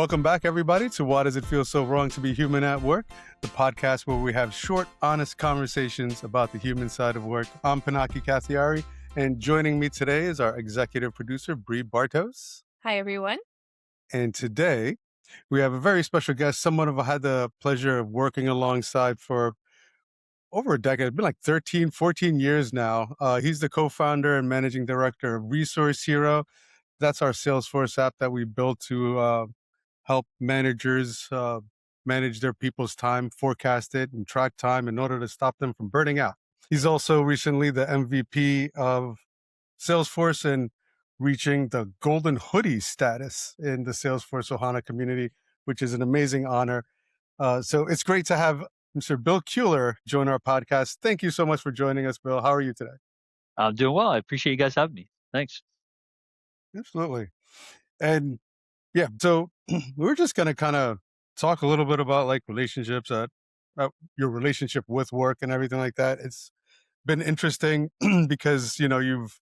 Welcome back, everybody, to Why Does It Feel So Wrong to Be Human at Work, the podcast where we have short, honest conversations about the human side of work. I'm Pinaki Kathiari, and joining me today is our executive producer, Bree Bartos. Hi, everyone. And today, we have a very special guest, someone I've had the pleasure of working alongside for over a decade. It's been like 13, 14 years now. He's the co-founder and managing director of Resource Hero. That's our Salesforce app that we built to help managers manage their people's time, forecast it, and track time in order to stop them from burning out. He's also recently the MVP of Salesforce and reaching the golden hoodie status in the Salesforce Ohana community, which is an amazing honor. So it's great to have Mr. Bill Kuehler join our podcast. Thank you so much for joining us, Bill. How are you today? I'm doing well. I appreciate you guys having me. Thanks. Absolutely. And yeah, so we're just going to kind of talk a little bit about like relationships, your relationship with work and everything like that. It's been interesting because, you've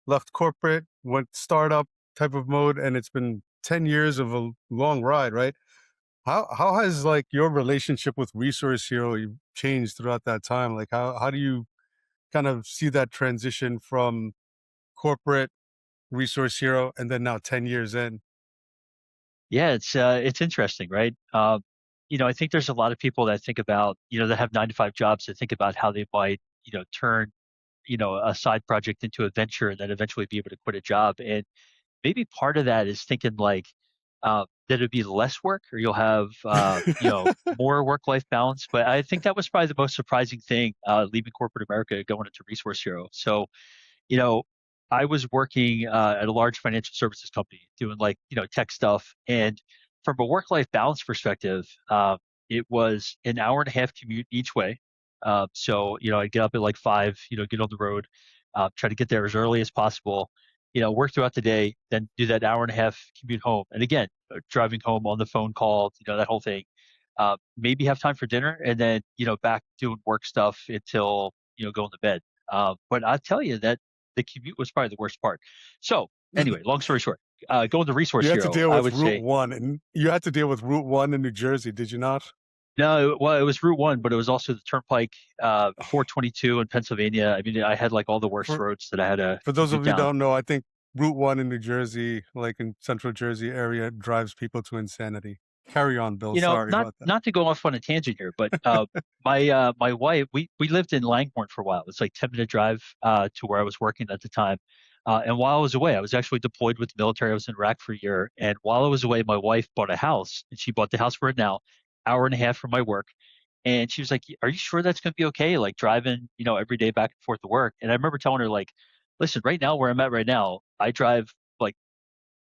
left corporate, went startup type of mode, and it's been 10 years of a long ride, right? How has like your relationship with Resource Hero changed throughout that time? Like how do you kind of see that transition from corporate Resource Hero and then now 10 years in? Yeah, it's interesting, right? I think there's a lot of people that think about, that have 9 to 5 jobs that think about how they might, turn, a side project into a venture and then eventually be able to quit a job. And maybe part of that is thinking like that it'd be less work or you'll have, more work-life balance. But I think that was probably the most surprising thing, leaving corporate America, going into Resource Hero. So, you know, I was working at a large financial services company doing like, tech stuff. And from a work-life balance perspective, it was an hour and a half commute each way. So, I'd get up at like 5, get on the road, try to get there as early as possible, work throughout the day, then do that hour and a half commute home. And again, driving home on the phone call, that whole thing. Maybe have time for dinner and then, back doing work stuff until, going to bed. But I'll tell you that the commute was probably the worst part. So anyway, long story short, going to Resource You had to Hero, deal I with would Route say, 1, and you had to deal with Route 1 in New Jersey, did you not? no, well, it was Route 1, but it was also the Turnpike, 422 in Pennsylvania. I mean, I had like all the worst For roads that I had to for those commute of you who down. don't know, I think Route 1 in New Jersey, like in Central Jersey area, drives people to insanity. Carry on, Bill. Sorry Not about that. not to go off on a tangent here, but my wife, we lived in Langhorne for a while. It's like 10-minute drive to where I was working at the time. And while I was away, I was actually deployed with the military. I was in Iraq for a year. And while I was away, my wife bought a house, and she bought the house we're in now, hour and a half from my work. And she was like, "Are you sure that's going to be okay? Like driving, every day back and forth to work." And I remember telling her, like, "Listen, right now where I'm at right now, I drive like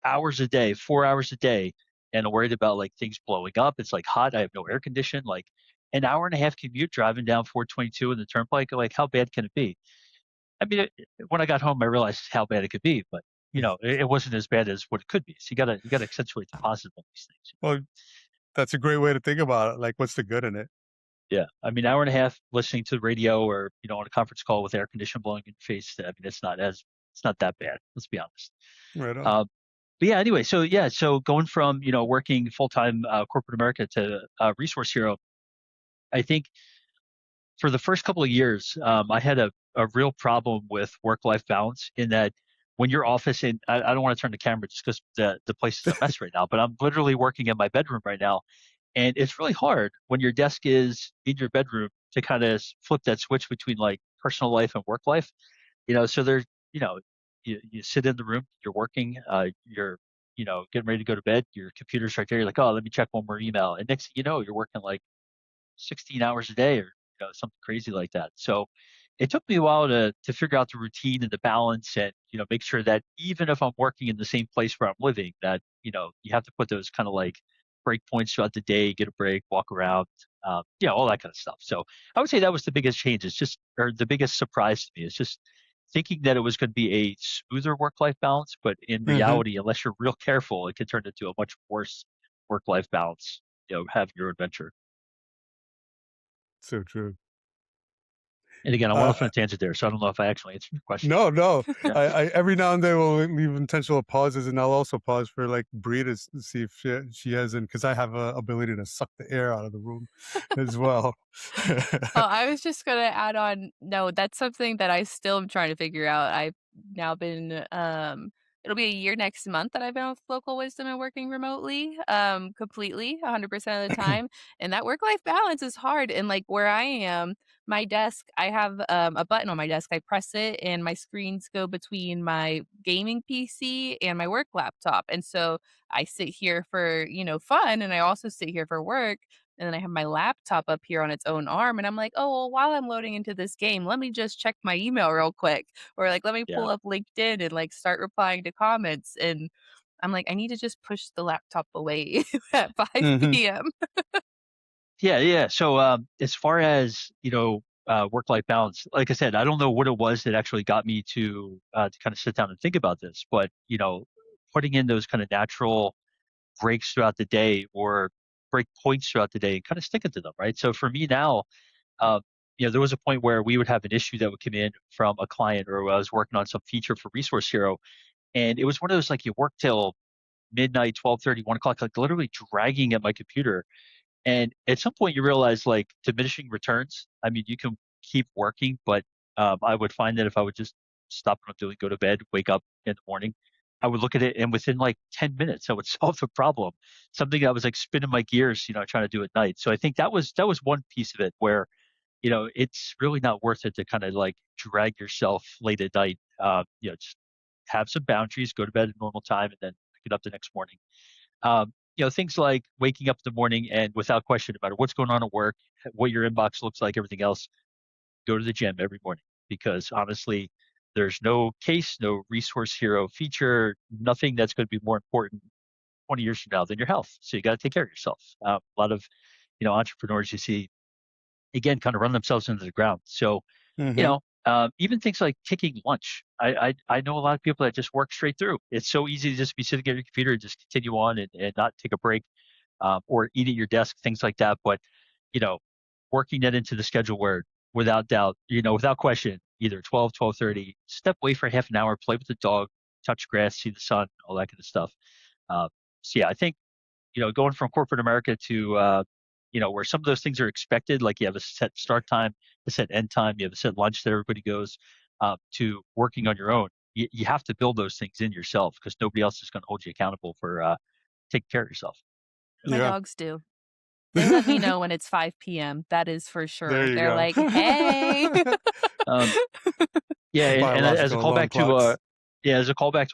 hours a day, 4 hours a day, and I'm worried about like things blowing up. It's like hot. I have no air condition. Like an hour and a half commute driving down 422 in the turnpike. Like how bad can it be?" I mean, when I got home, I realized how bad it could be, but it wasn't as bad as what it could be. So you gotta accentuate the positive on these things. Well, that's a great way to think about it. Like, what's the good in it? Yeah, I mean, hour and a half listening to the radio or on a conference call with air conditioning blowing in your face. I mean, it's not that bad. Let's be honest. Right on. Um, But yeah, anyway, so going from working full time corporate America to Resource Hero, I think for the first couple of years, I had a real problem with work life balance in that when your office and I don't want to turn the camera just because the place is a mess right now, but I'm literally working in my bedroom right now, and it's really hard when your desk is in your bedroom to kind of flip that switch between like personal life and work life. So there's, you know, you sit in the room, you're working, you're, getting ready to go to bed, your computer's right there. You're like, oh, let me check one more email. And next thing you know, you're working like 16 hours a day or, something crazy like that. So it took me a while to figure out the routine and the balance and, make sure that even if I'm working in the same place where I'm living, that, you have to put those kind of like break points throughout the day, get a break, walk around, all that kind of stuff. So I would say that was the biggest change. It's just, or the biggest surprise to me. It's just thinking that it was going to be a smoother work-life balance, but in Mm-hmm. reality, unless you're real careful, it can turn into a much worse work-life balance. Having your adventure. So true. And again, I went off on Uh, a tangent there, so I don't know if I actually answered your question. no, no. Yeah. I every now and then will leave intentional pauses, and I'll also pause for like Bree to see if she hasn't, because I have a ability to suck the air out of the room as well. Oh, I was just gonna add on, no, that's something that I still am trying to figure out. I've now been, it'll be a year next month that I've been with Local Wisdom and working remotely, completely, 100% of the time, and that work-life balance is hard, and, like, where I am, my desk, I have, a button on my desk, I press it, and my screens go between my gaming PC and my work laptop, and so I sit here for, fun, and I also sit here for work, and then I have my laptop up here on its own arm, and I'm like, "Oh, well, while I'm loading into this game, let me just check my email real quick," or, like, "Let me Yeah. pull up LinkedIn and, like, start replying to comments," and I'm like, "I need to just push the laptop away at 5 Hmm. PM." Yeah, yeah. So, as far as, work-life balance, like I said, I don't know what it was that actually got me to kind of sit down and think about this, but, putting in those kind of natural breaks throughout the day or break points throughout the day and kind of sticking to them, right? So for me now, uh, there was a point where we would have an issue that would come in from a client, or I was working on some feature for Resource Hero, and it was one of those, like, you work till midnight, 12:30, 1 o'clock, like literally dragging at my computer. And at some point you realize, like, diminishing returns. I mean, you can keep working, but I would find that if I would just stop what I'm doing, go to bed, wake up in the morning, I would look at it, and within like 10 minutes, I would solve the problem. Something that was like spinning my gears, trying to do at night. So I think that was one piece of it where, it's really not worth it to kind of like drag yourself late at night. Just have some boundaries, go to bed at normal time, and then get up the next morning. Things like waking up in the morning and without question about it, what's going on at work, what your inbox looks like, everything else, go to the gym every morning because honestly, there's no case, no resource hero feature, nothing that's going to be more important 20 years from now than your health. So you got to take care of yourself. A lot of, entrepreneurs you see, again, kind of run themselves into the ground. So, Hmm. even things like taking lunch. I know a lot of people that just work straight through. It's so easy to just be sitting at your computer and just continue on and not take a break, or eat at your desk, things like that. But, you know, working that into the schedule where without doubt, without question, either 12, 12:30, step away for half an hour, play with the dog, touch grass, see the sun, all that kind of stuff. Uh, so yeah, I think, going from corporate America to, where some of those things are expected, like you have a set start time, a set end time, you have a set lunch that everybody goes, to working on your own. You have to build those things in yourself because nobody else is going to hold you accountable for taking care of yourself. My Yeah. dogs do. They let me know when it's 5 PM, that is for There sure. you They're go. like, "Hey." Um, yeah, and as a Biological alarm callback to clocks.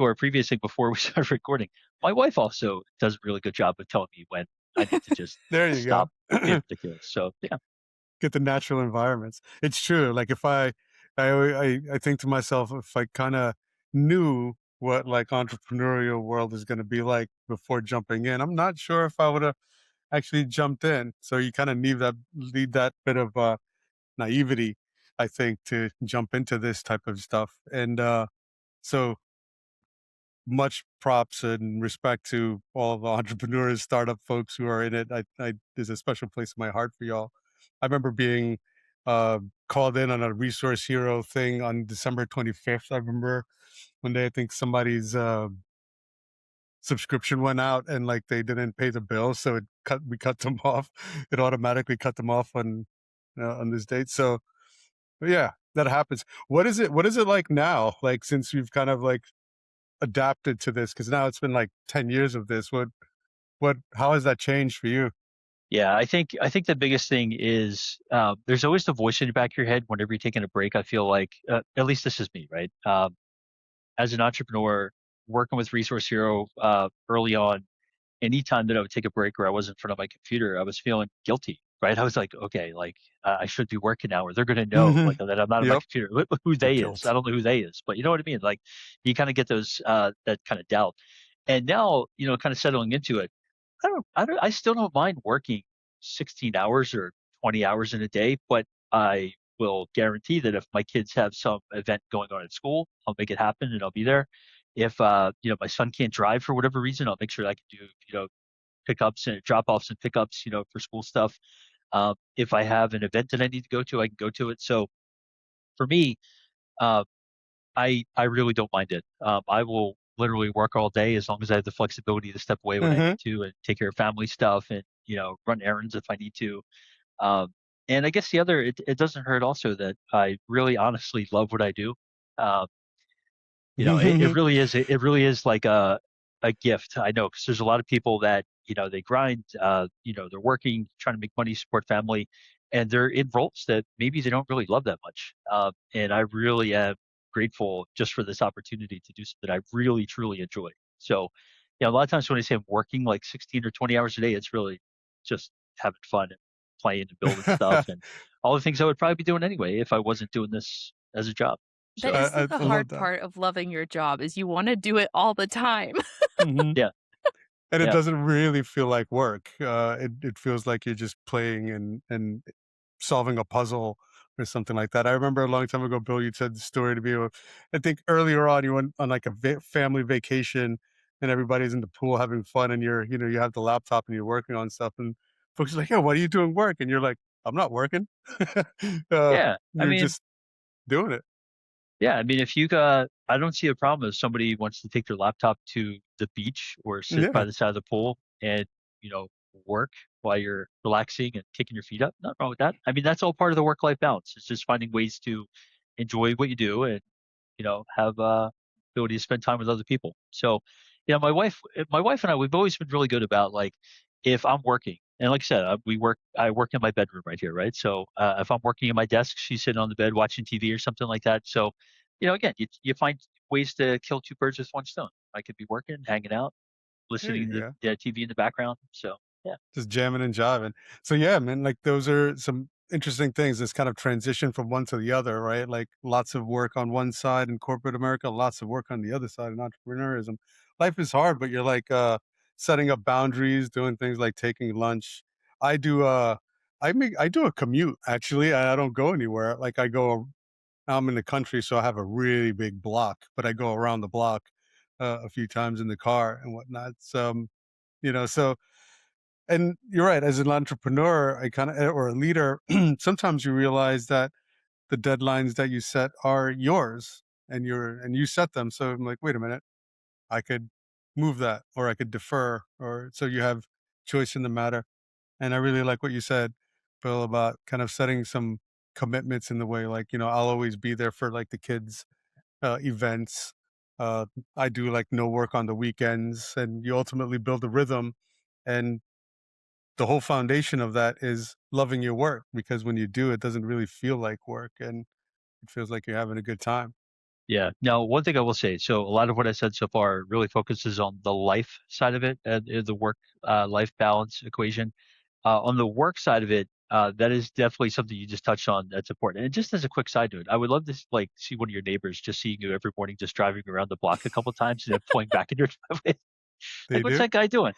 our previous thing before we started recording, my wife also does a really good job of telling me when I need to just There you stop being go. ridiculous. So yeah, Get the natural environments. It's true. Like if I think to myself, if I kind of knew what like entrepreneurial world is going to be like before jumping in, I'm not sure if I would have actually jumped in. So you kind of need that bit of naivety, I think, to jump into this type of stuff. And so much props and respect to all the entrepreneurs, startup folks who are in it. There's a special place in my heart for y'all. I remember being called in on a resource hero thing on December 25th. I remember one day I think somebody's subscription went out and like they didn't pay the bill, so we cut them off. It automatically cut them off on this date. So yeah, that happens. What is it like now? Like since you've kind of like adapted to this, because now it's been like 10 years of this. How has that changed for you? yeah. I think the biggest thing is, there's always the voice in the back of your head whenever you're taking a break. I feel like, at least this is me, right? As an entrepreneur, working with Resource Hero early on, anytime that I would take a break or I was in front of my computer, I was feeling guilty, right? I was like, okay, like, I should be working now, or they're going to know Hmm. like that I'm not on my Yep. computer. Who The they is? I guilt. don't know who they is, but you know what I mean. Like, you kind of get those that kind of doubt, and now, kind of settling into it. I still don't mind working 16 hours or 20 hours in a day, but I will guarantee that if my kids have some event going on at school, I'll make it happen and I'll be there. If my son can't drive for whatever reason, I'll make sure that I can do, pickups and drop offs and pickups, for school stuff. If I have an event that I need to go to, I can go to it. So for me, uh, I really don't mind it. I will literally work all day as long as I have the flexibility to step away when I Hmm. need to and take care of family stuff and run errands if I need to. Um, and I guess it doesn't hurt also that I really honestly love what I do. Um, it really is like a gift. I know because there's a lot of people that they grind. They're working, trying to make money, support family, and they're in roles that maybe they don't really love that much. And I really am grateful just for this opportunity to do something I really truly enjoy. So, a lot of times when I say I'm working like 16 or 20 hours a day, it's really just having fun and playing and building stuff and all the things I would probably be doing anyway if I wasn't doing this as a job. That So is the I love hard that. part of loving your job is you wanna do it all the time. Hmm. yeah, And it yeah. doesn't really feel like work. It feels like you're just playing and solving a puzzle or something like that. I remember a long time ago, Bill, you said the story to me. I think earlier on, you went on like a family vacation, and everybody's in the pool having fun, and you have the laptop and you're working on stuff, and folks are like, "Yeah, what are you doing work?" And you're like, "I'm not working. uh, Yeah, I you're mean, just doing it." yeah, I mean, if you I don't see a problem if somebody wants to take their laptop to the beach or sit by Yeah, the side of the pool and, you know, work while you're relaxing and kicking your feet up. Nothing wrong with that. I mean, that's all part of the work-life balance. It's just finding ways to enjoy what you do and, have ability to spend time with other people. So, my wife and I, we've always been really good about like, if I'm working, and like I said, I work in my bedroom right here, right? So, if I'm working at my desk, she's sitting on the bed watching TV or something like that. So, again, you find ways to kill two birds with one stone. I could be working, hanging out, there listening you to go. the TV in the background. So, yeah, Just jamming and jiving. So yeah, man, like those are some interesting things. This kind of transition from one to the other, right? Like lots of work on one side in corporate America, lots of work on the other side in entrepreneurism. Life is hard, but you're like setting up boundaries, doing things like taking lunch. I do I do a commute actually. I don't go anywhere. Like I'm in the country, so I have a really big block, but I go around the block a few times in the car and whatnot. So, so and you're right, as an entrepreneur, I kind of or a leader, sometimes you realize that the deadlines that you set are yours and you set them. So I'm like, wait a minute, I could move that or I could defer or so you have choice in the matter. And I really like what you said, Bill, about kind of setting some commitments in the way, like, I'll always be there for like the kids' events. Uh, I do like no work on the weekends and you ultimately build a rhythm. And the whole foundation of that is loving your work because when you do, it doesn't really feel like work and it feels like you're having a good time. yeah. Now, one thing I will say, so a lot of what I said so far really focuses on the life side of it, and the work life balance equation. On the work side of it, that is definitely something you just touched on that's important. And just as a quick side note, I would love to like see one of your neighbors just seeing you every morning, just driving around the block a couple times and then pulling back in your driveway. They Like, what's do? that guy doing?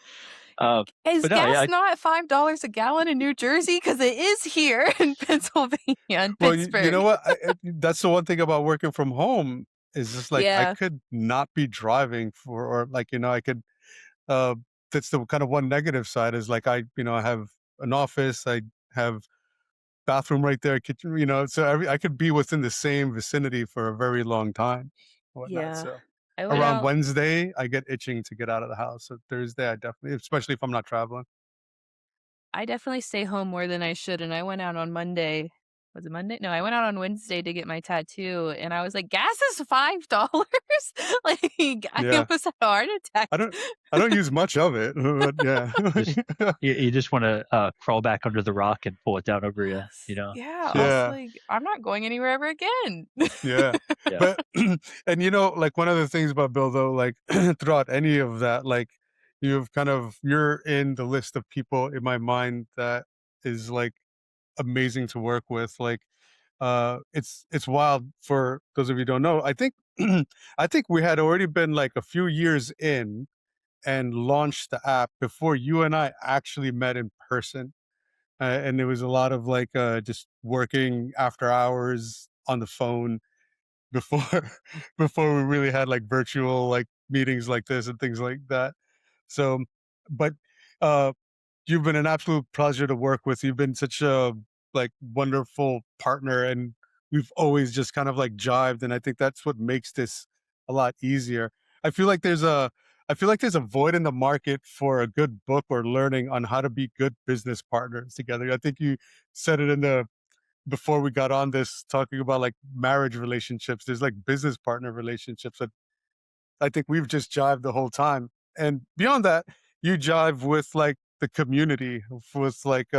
Is But no, gas not $5 a gallon in New Jersey? Because it is here in Pennsylvania and Well, you know Pittsburgh. what? That's the one thing about working from home is just like I Yeah. could not be driving for, or like, I could, uh, that's the kind of one negative side is like I have an office, I have bathroom right there, kitchen, so I could be within the same vicinity for a very long time, whatnot. Yeah. So I went around out Wednesday, I get itching to get out of the house. So Thursday, I definitely, especially if I'm not traveling. I definitely stay home more than I should, and I went out on Monday. Was it Monday? No, I went out on Wednesday to get my tattoo, and I was like, "Gas is $5?" Like, I Yeah, almost had a heart attack. I don't, I don't use much of it, but yeah, just you just want to crawl back under the rock and pull it down over you, Yeah, I was So yeah. like, "I'm not going anywhere ever again." Yeah. yeah, But and like one of the things about Bill though, like throughout any of that, like you're in the list of people in my mind that is like amazing to work with. Like it's wild for those of you who don't know. I think I think we had already been like a few years in and launched the app before you and I actually met in person. And there was a lot of like just working after hours on the phone before before we really had like virtual like meetings like this and things like that. So, but uh, you've been an absolute pleasure to work with. You've been such a like wonderful partner, and we've always just kind of like jived, and I think that's what makes this a lot easier. I feel like there's a I feel like there's a void in the market for a good book or learning on how to be good business partners together. I think you said it in the before we got on this talking about like marriage relationships. There's like business partner relationships that I think we've just jived the whole time. And beyond that, you jive with like the community, with like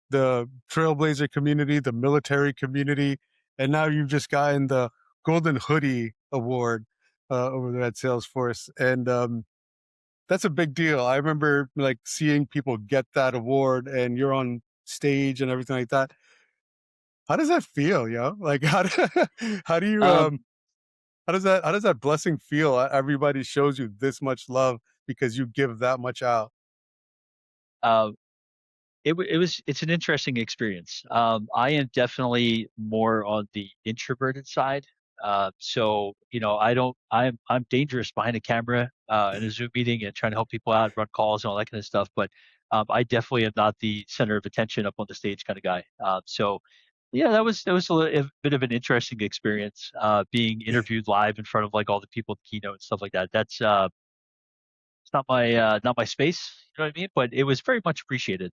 the trailblazer community, the military community, and now you've just gotten the Golden Hoodie Award over there at Salesforce, and that's a big deal. I remember like seeing people get that award, and you're on stage and everything like that. How does that feel, yo? Like, how do you Um, how does that blessing feel? Everybody shows you this much love because you give that much out. uh, it's an interesting experience. I am definitely more on the introverted side. So I'm dangerous behind a camera in a Zoom meeting and trying to help people out, run calls and all that kind of stuff. But I definitely am not the center of attention up on the stage kind of guy. So yeah, that was a bit of an interesting experience, being interviewed live in front of like all the people at the keynote and stuff like that. That's it's not my space, you know what I mean? But it was very much appreciated.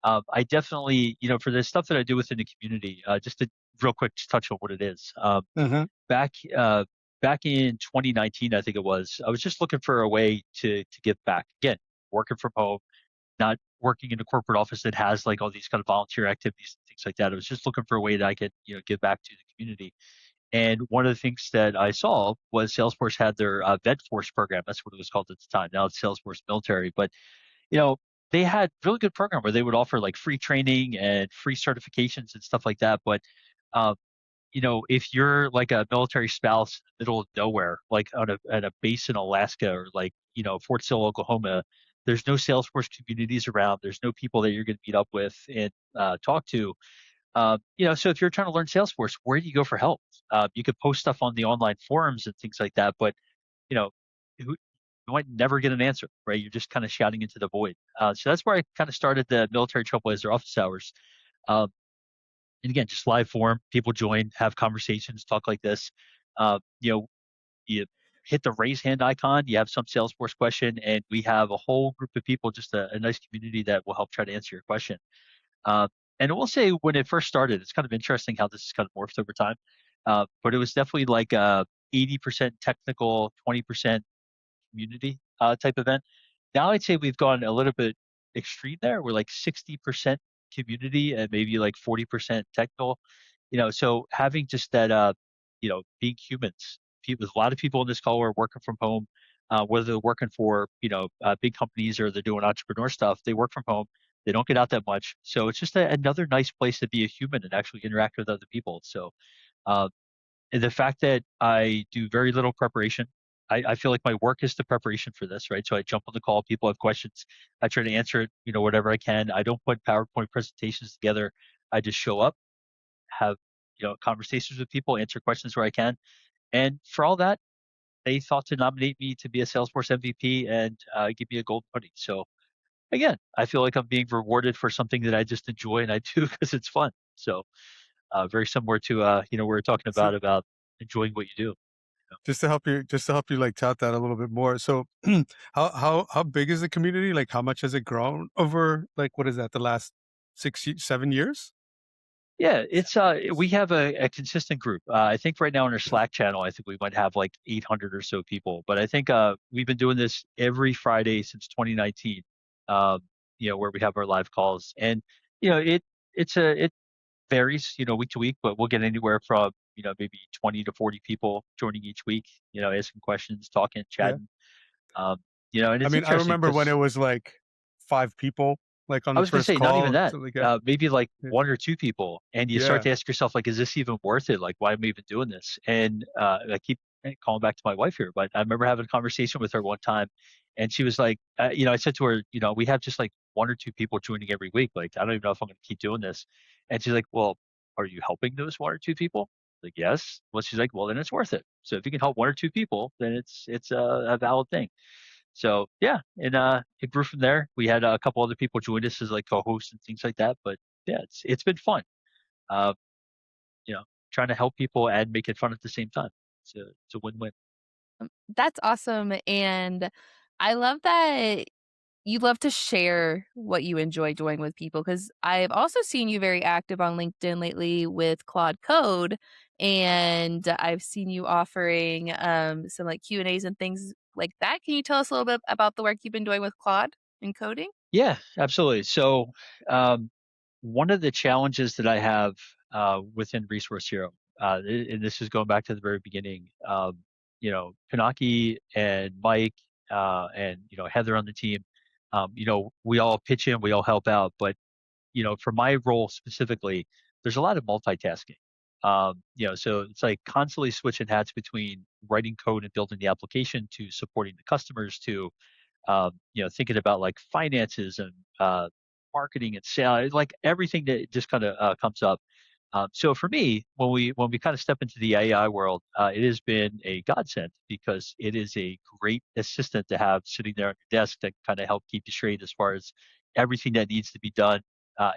I definitely, for the stuff that I do within the community, just to real quick just touch on what it is. Mhm. Back uh, back in 2019, I think it was, I was just looking for a way to give back. Again, working from home, not working in a corporate office that has like all these kind of volunteer activities and things like that. I was just looking for a way that I could, give back to the community. And one of the things that I saw was Salesforce had their VetForce program. That's what it was called at the time. Now it's Salesforce Military, but you know, they had really good program where they would offer like free training and free certifications and stuff like that. But um, if you're like a military spouse in the middle of nowhere, like on at a base in Alaska or like, Fort Sill, Oklahoma, there's no Salesforce communities around. There's no people that you're going to meet up with and talk to. So if you're trying to learn Salesforce, where do you go for help? You could post stuff on the online forums and things like that, but you know, who, you might never get an answer, right? You're just kind of shouting into the void. So that's where I kind of started the military trailblazer office hours. Um, and again, just live forum, people join, have conversations, talk like this. Uh, you know, you hit the raise hand icon, you have some Salesforce question, and we have a whole group of people, just a nice community that will help try to answer your question. Uh, and I will say when it first started, it's kind of interesting how this has kind of morphed over time. But it was definitely like 80% technical, 20% community type event. Now I'd say we've gone a little bit extreme there. We're like 60% community and maybe like 40% technical. So having just that, being humans. With a lot of people in this call are working from home, whether they're working for big companies or they're doing entrepreneur stuff. They work from home. They don't get out that much, so it's just another nice place to be a human and actually interact with other people. So uh, and the fact that I do very little preparation, I feel like my work is the preparation for this, right? So I jump on the call, people have questions, I try to answer it, whatever I can. I don't put PowerPoint presentations together. I just show up, have conversations with people, answer questions where I can. And for all that, they thought to nominate me to be a Salesforce MVP and give me a gold hoodie. So again, I feel like I'm being rewarded for something that I just enjoy and I do because it's fun. So very similar to we were talking So about enjoying what you do. just to help you like tout that a little bit more. So how big is the community? Like how much has it grown over like what is that, the last 7 years? Yeah, it's we have a consistent group. I think right now in our Slack channel, I think we might have like 800 or so people. But I think we've been doing this every Friday since 2019. Um, where we have our live calls, and it varies, week to week, but we'll get anywhere from maybe 20 to 40 people joining each week. Asking questions, talking, Yeah. chatting. Um, and I it's mean, I interesting remember when it because was like 5 people like on I the was gonna first say not even call, that. something like that. Maybe like Yeah. one or two people, and you start Yeah. to ask yourself, like, is this even worth it? Like, why am I even doing this? And I keep calling back to my wife here, but I remember having a conversation with her one time, and she was like, I said to her, we have just like one or two people joining every week. Like, I don't even know if I'm gonna keep doing this. And she's like, well, are you helping those one or two people? Like, yes. Well, she's like, well, then it's worth it. So if you can help one or two people, then it's a valid thing. So yeah, and it grew from there. We had a couple other people join us as like co-hosts and things like that. But yeah, it's been fun. Uh, you know, trying to help people and make it fun at the same time. It's a win-win. That's awesome, and I love that you love to share what you enjoy doing with people. Because 'cause I've also seen you very active on LinkedIn lately with Claude Code, and I've seen you offering, some, like, Q&As and things like that. Can you tell us a little bit about the work you've been doing with Claude and coding? Yeah, absolutely. So, one of the challenges that I have within Resource Hero, and this is going back to the very beginning, Pinaki and Mike and Heather on the team, we all pitch in, we all help out, but for my role specifically, there's a lot of multitasking. So it's like constantly switching hats between writing code and building the application to supporting the customers to thinking about like finances and marketing and sales, like everything that just kind of comes up. So for me, when we kind of step into the AI world, it has been a godsend because it is a great assistant to have sitting there on your desk to kind of help keep you straight as far as everything that needs to be done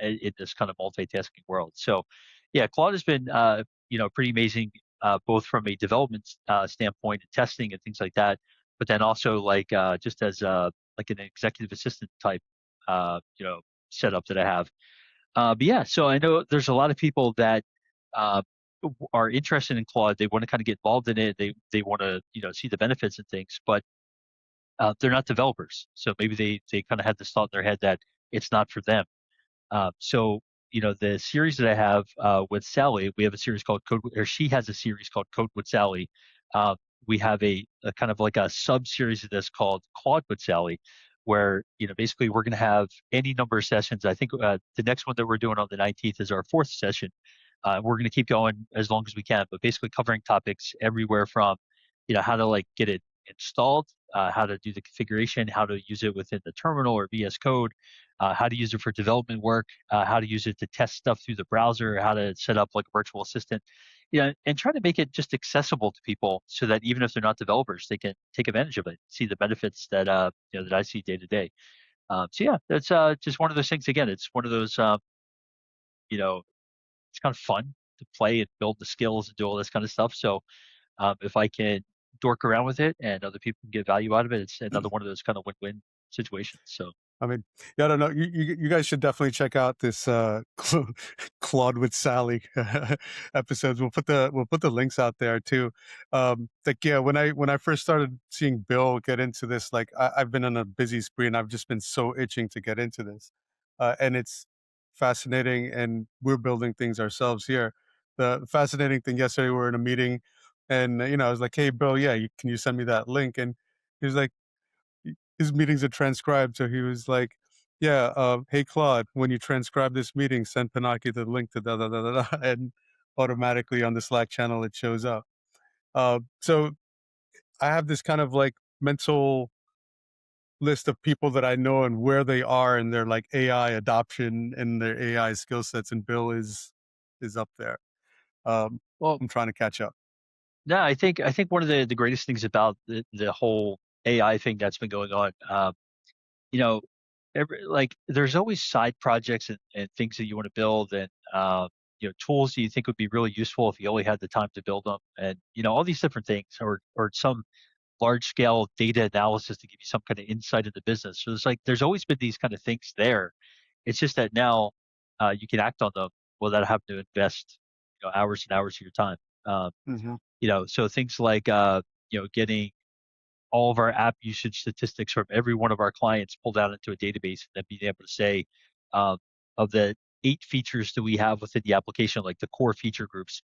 in this kind of multitasking world. So, yeah, Claude has been pretty amazing, both from a development standpoint and testing and things like that, but then also like just as like an executive assistant type, setup that I have. But yeah, so I know there's a lot of people that uh, are interested in Claude. They want to kind of get involved in it. They want to see the benefits and things, but they're not developers. So maybe they kind of had this thought in their head that it's not for them. The series that I have with Sally, we have a series called Code, or she has a series called Code with Sally. Uh, we have a kind of like a sub series of this called Claude with Sally, where basically we're going to have any number of sessions. I think the next one that we're doing on the 19th is our fourth session. We're going to keep going as long as we can, but basically covering topics everywhere from how to like get it installed, how to do the configuration, how to use it within the terminal or VS Code, how to use it for development work, how to use it to test stuff through the browser, how to set up like a virtual assistant, and try to make it just accessible to people so that even if they're not developers, they can take advantage of it, see the benefits that that I see day to day. So yeah, that's just one of those things. Again, it's one of those you know, it's kind of fun to play and build the skills and do all this kind of stuff. So if I can dork around with it and other people can get value out of it, it's another one of those kind of win-win situations. So I mean, yeah, I don't know. You guys should definitely check out this Claude with Sally episodes. We'll put the links out there too. Like yeah, when I first started seeing Bill get into this, like I've been on a busy spree and I've just been so itching to get into this, and it's fascinating. And we're building things ourselves here. The fascinating thing yesterday, we were in a meeting, and I was like, "Hey, Bill, yeah, can you send me that link?" And he was like his meetings are transcribed. So he was like, "Yeah, hey Claude, when you transcribe this meeting, send Pinaki the link to da da da da da," and automatically on the Slack channel it shows up. So I have this kind of like mental list of people that I know and where they are in their like AI adoption and their AI skill sets, and Bill is up there. Um, well, I'm trying to catch up. no, I think one of the greatest things about the whole AI thing that's been going on, you know, like there's always side projects and things that you want to build and tools that you think would be really useful if you only had the time to build them and all these different things or some large scale data analysis to give you some kind of insight into business. So there's always been these kind of things there. It's just that now you can act on them without having to invest hours and hours of your time. Um, Hmm. so things like getting all of our app usage statistics from every one of our clients pulled out into a database and then being able to say um, of the 8 features that we have within the application, like the core feature groups,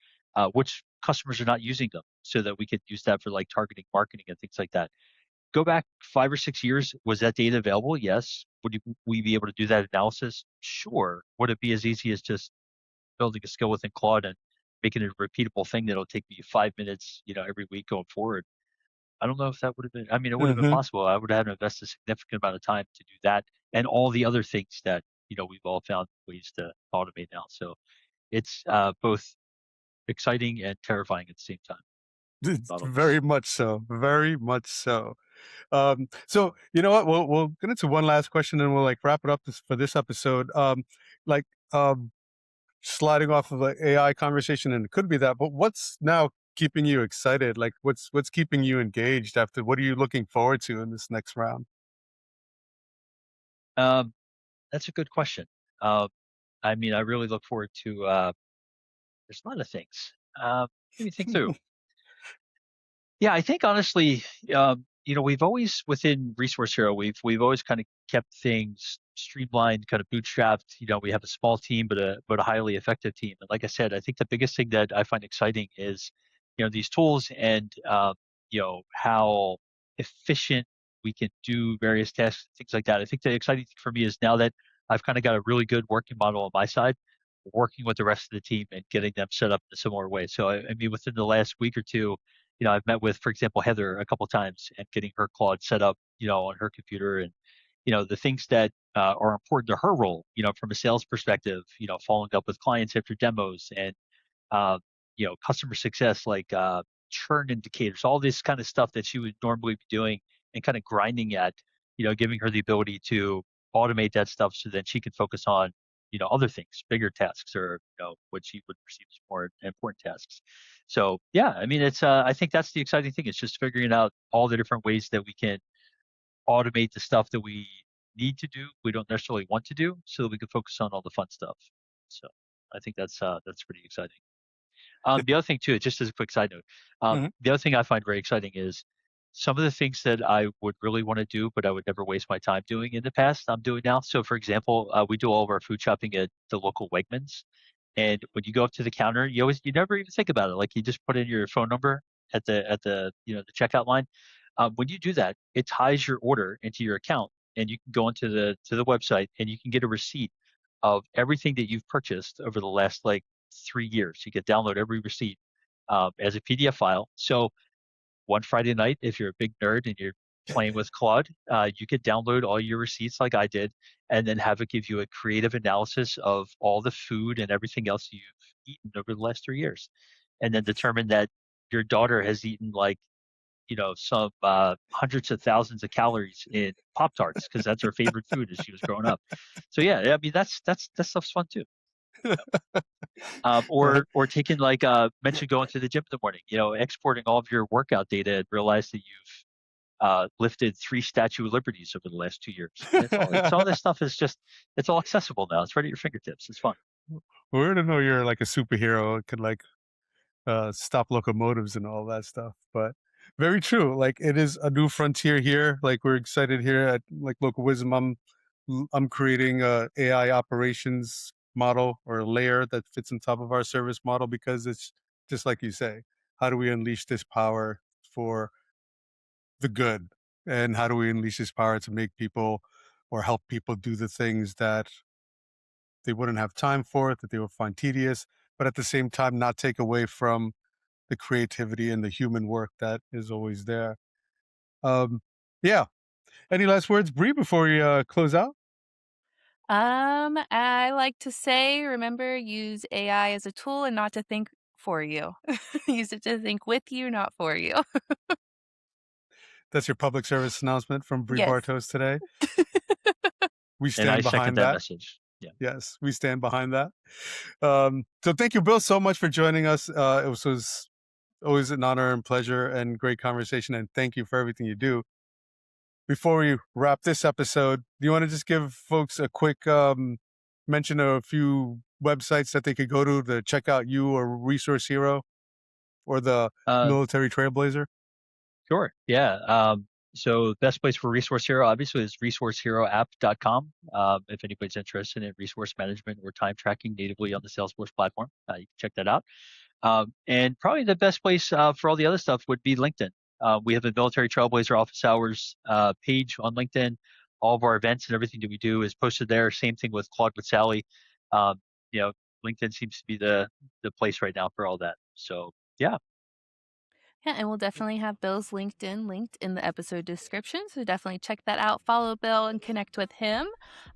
which customers are not using them so that we could use that for like targeting marketing and things like that. Go back 5 or 6 years, was that data available? Yes. We be able to do that analysis? Sure. Would it be as easy as just building a skill within Claude and making it a repeatable thing that'll take me 5 minutes, every week going forward? I don't know if that would have been, I mean, it would have been Hmm. possible. I would have had to invest a significant amount of time to do that and all the other things that, we've all found ways to automate now. So it's both exciting and terrifying at the same time. It's About all this. very much so. Very much so. So you know what? We'll get into one last question and we'll like wrap it up for this episode. Like, um, sliding off of an AI conversation, and it could be that, but what's now keeping you excited? Like, what's keeping you engaged after? What are you looking forward to in this next round? Um, that's a good question. Uh, I mean, I really look forward to. There's a lot of things. Let me think through. Yeah, I think honestly, we've always within Resource Hero, we've always kind of kept things streamlined, kind of bootstrapped. We have a small team, but a highly effective team. And like I said, I think the biggest thing that I find exciting is, these tools and how efficient we can do various tasks, things like that. I think the exciting thing for me is now that I've kind of got a really good working model on my side, working with the rest of the team and getting them set up in a similar way. So I mean, within the last week or two, I've met with, for example, Heather a couple times and getting her Claude set up, on her computer, and the things that are important to her role, from a sales perspective, following up with clients after demos, and uh, customer success, like churn indicators, all this kind of stuff that she would normally be doing and kind of grinding at, giving her the ability to automate that stuff so that she can focus on, other things, bigger tasks, or, what she would perceive as more important tasks. So yeah, I mean, I think that's the exciting thing. It's just figuring out all the different ways that we can automate the stuff that we need to do, we don't necessarily want to do, so that we can focus on all the fun stuff. So I think that's pretty exciting. The other thing too, just as a quick side note, Mhm. the other thing I find very exciting is some of the things that I would really want to do, but I would never waste my time doing in the past, I'm doing now. So for example, we do all of our food shopping at the local Wegmans. And when you go up to the counter, you never even think about it. Like, you just put in your phone number at the the checkout line. When you do that, it ties your order into your account, and you can go into the website and you can get a receipt of everything that you've purchased over the last like 3 years. You can download every receipt as a PDF file. So one Friday night, if you're a big nerd and you're playing with Claude, you could download all your receipts like I did, and then have it give you a creative analysis of all the food and everything else you've eaten over the last 3 years, and then determine that your daughter has eaten like some hundreds of thousands of calories in Pop Tarts because that's her favorite food as she was growing up. So yeah, I mean that stuff's fun too. Right. Or taking like mentioned going to the gym in the morning, exporting all of your workout data and realize that you've lifted 3 Statue of Liberties over the last 2 years. And it's all this stuff is just, it's all accessible now. It's right at your fingertips. It's fun. Weird to know you're like a superhero, could like stop locomotives and all that stuff. But very true. Like, it is a new frontier here. Like, we're excited here at like Local Wisdom. I'm creating a AI operations model or layer that fits on top of our service model, because it's just like you say, how do we unleash this power for the good? And how do we unleash this power to make people or help people do the things that they wouldn't have time for, that they would find tedious, but at the same time not take away from the creativity and the human work that is always there. Um, yeah. Any last words, Bree, before we close out? I like to say, remember, use AI as a tool and not to think for you. Use it to think with you, not for you. That's your public service announcement from Bree Yes. Bartos today. We And I stand second behind that that. message. Yeah. Yes, we stand behind that. So thank you, Bill, so much for joining us. It was always an honor and pleasure and great conversation. And thank you for everything you do. Before we wrap this episode, do you want to just give folks a quick mention of a few websites that they could go to check out you or Resource Hero or the Uh, Military Trailblazer? sure. Yeah. So the best place for Resource Hero, obviously, is resourceheroapp.com. If anybody's interested in resource management or time tracking natively on the Salesforce platform, you can check that out. And probably the best place for all the other stuff would be LinkedIn. We have a Military Trailblazer office hours page on LinkedIn. All of our events and everything that we do is posted there. Same thing with Claude with Sally. Um, you know, LinkedIn seems to be the place right now for all that. So yeah, Yeah, and we'll definitely have Bill's LinkedIn linked in the episode description. So definitely check that out, follow Bill, and connect with him.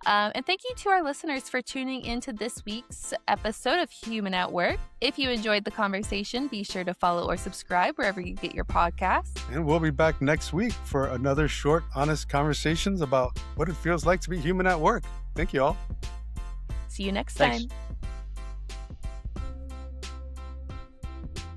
And thank you to our listeners for tuning into this week's episode of Human at Work. If you enjoyed the conversation, be sure to follow or subscribe wherever you get your podcasts. And we'll be back next week for another short, honest conversations about what it feels like to be human at work. Thank you all. See you next thanks. time.